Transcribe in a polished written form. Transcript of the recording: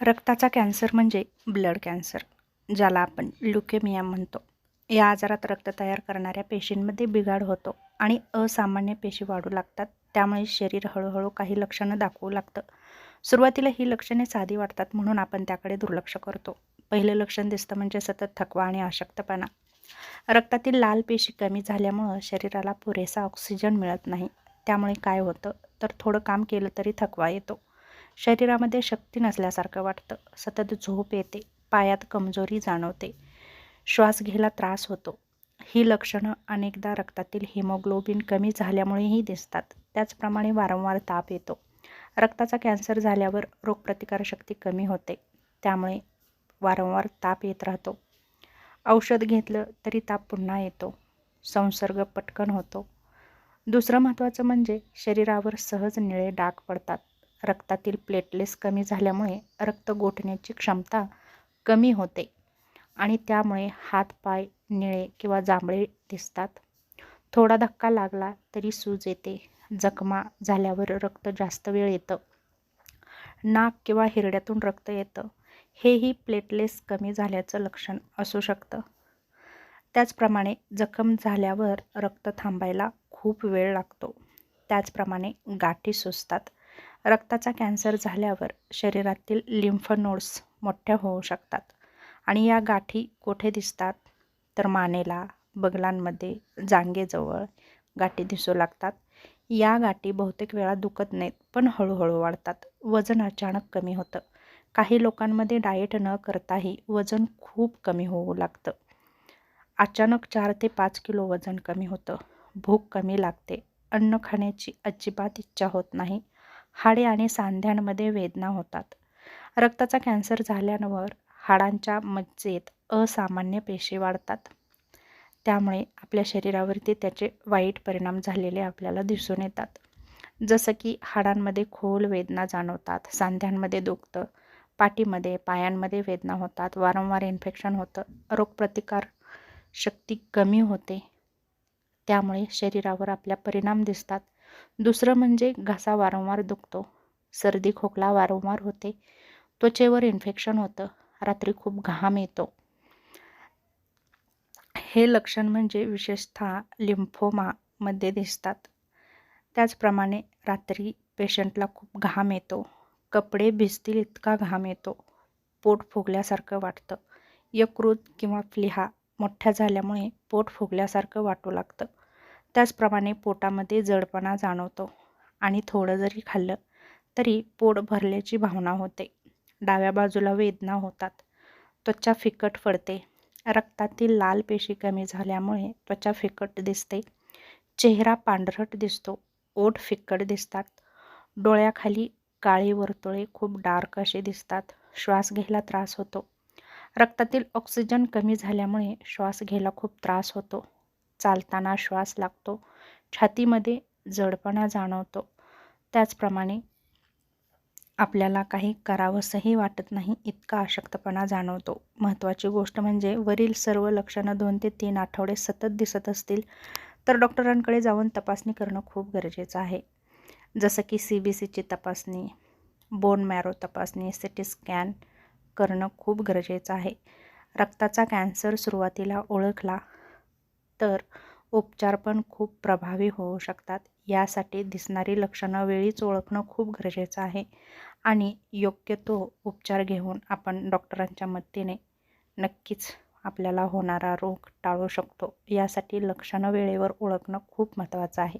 रक्ताचा कॅन्सर म्हणजे blood cancer, ज्याला आपण ल्युकेमिया म्हणतो. या आजारात रक्त तयार करणाऱ्या पेशींमध्ये बिघाड होतो आणि असामान्य पेशी वाढू लागतात. त्यामुळे शरीर हळूहळू काही लक्षणं दाखवू लागतं. सुरुवातीला ही लक्षणे साधी वाटतात म्हणून आपण त्याकडे दुर्लक्ष करतो. पहिलं लक्षण दिसतं म्हणजे सतत थकवा आणि अशक्तपणा. रक्तातील लाल पेशी कमी झाल्यामुळं शरीराला पुरेसा ऑक्सिजन मिळत नाही. त्यामुळे काय होतं तर थोडं काम केलं तरी थकवा येतो. शरीरामध्ये शक्ती नसल्यासारखं वाटतं. सतत झोप येते. पायात कमजोरी जाणवते. श्वास घ्यायला त्रास होतो. ही लक्षणं अनेकदा रक्तातील हिमोग्लोबिन कमी झाल्यामुळेही दिसतात. त्याचप्रमाणे वारंवार ताप येतो. रक्ताचा कॅन्सर झाल्यावर रोगप्रतिकारशक्ती कमी होते. त्यामुळे वारंवार ताप येत राहतो. औषध घेतलं तरी ताप पुन्हा येतो. संसर्ग पटकन होतो. दुसरं महत्त्वाचं म्हणजे शरीरावर सहज निळे डाग पडतात. रक्तातील प्लेटलेट्स कमी झाल्यामुळे रक्त गोठण्याची क्षमता कमी होते आणि त्यामुळे हात-पाय निळे किंवा जांभळे दिसतात. थोडा धक्का लागला तरी सूज येते. जखमा झाल्यावर रक्त जास्त वेळ येतं. नाक किंवा हिरड्यातून रक्त येतं. हेही प्लेटलेट्स कमी झाल्याचं लक्षण असू शकतं. त्याचप्रमाणे जखम झाल्यावर रक्त थांबायला खूप वेळ लागतो. त्याचप्रमाणे गाठी सुजतात. रक्ताचा कॅन्सर झाल्यावर शरीरातील लिम्फ नोड्स मोठ्या होऊ शकतात आणि या गाठी कोठे दिसतात तर मानेला, बगलांमध्ये, जांघेजवळ गाठी दिसू लागतात. या गाठी बहुतेक वेळा दुखत नाहीत पण हळूहळू वाढतात. वजन अचानक कमी होतं. काही लोकांमध्ये डाएट न करताही वजन खूप कमी होऊ लागतं. अचानक 4 ते 5 किलो वजन कमी होतं. भूक कमी लागते. अन्न खाण्याची अजिबात इच्छा होत नाही. हाडे आणि सांध्यांमध्ये वेदना होतात. रक्ताचा कॅन्सर झाल्यावर हाडांच्या मज्जेत असामान्य पेशी वाढतात. त्यामुळे आपल्या शरीरावरती त्याचे वाईट परिणाम झालेले आपल्याला दिसून येतात. जसं की हाडांमध्ये खोल वेदना जाणवतात, सांध्यांमध्ये दुखतं, पाठीमध्ये, पायांमध्ये वेदना होतात, वारंवार इन्फेक्शन होतं, रोगप्रतिकार शक्ती कमी होते. त्यामुळे शरीरावर आपल्या परिणाम दिसतात. दुसरं म्हणजे घसा वारंवार दुखतो, सर्दी खोकला वारंवार होते, त्वचेवर इन्फेक्शन होतं, रात्री खूप घाम येतो. हे लक्षण म्हणजे विशेषतः लिम्फोमामध्ये दिसतात. त्याचप्रमाणे रात्री पेशंटला खूप घाम येतो, कपडे भिजतील इतका घाम येतो, पोट फुगल्यासारखं वाटतं. यकृत किंवा प्लीहा मोठ्या झाल्यामुळे पोट फुगल्यासारखं वाटू लागतं. त्याचप्रमाणे पोटामध्ये जडपणा जाणवतो आणि थोडं जरी खाल्लं तरी पोट भरल्याची भावना होते. डाव्या बाजूला वेदना होतात. त्वचा फिकट पडते. रक्तातील लाल पेशी कमी झाल्यामुळे त्वचा फिकट दिसते. चेहरा पांढरट दिसतो. ओठ फिकट दिसतात. डोळ्याखाली काळी वर्तुळे खूप डार्क असे दिसतात. श्वास घ्यायला त्रास होतो. रक्तातील ऑक्सिजन कमी झाल्यामुळे श्वास घ्यायला खूप त्रास होतो. चालताना श्वास लागतो. छातीमध्ये जडपणा जाणवतो. त्याचप्रमाणे आपल्याला काही करावंसंही वाटत नाही इतका अशक्तपणा जाणवतो. महत्त्वाची गोष्ट म्हणजे वरील सर्व लक्षणं 2 ते 3 आठवडे सतत दिसत असतील तर डॉक्टरांकडे जाऊन तपासणी करणं खूप गरजेचं आहे. जसं की CBCची तपासणी, बोन मॅरो तपासणी, CT स्कॅन करणं खूप गरजेचं आहे. रक्ताचा कॅन्सर सुरुवातीला ओळखला तर उपचार पण खूप प्रभावी होऊ शकतात. यासाठी दिसणारी लक्षणं वेळीच ओळखणं खूप गरजेचं आहे आणि योग्य तो उपचार घेऊन आपण डॉक्टरांच्या मदतीने नक्कीच आपल्याला होणारा रोग टाळू शकतो. यासाठी लक्षणं वेळेवर ओळखणं खूप महत्त्वाचं आहे.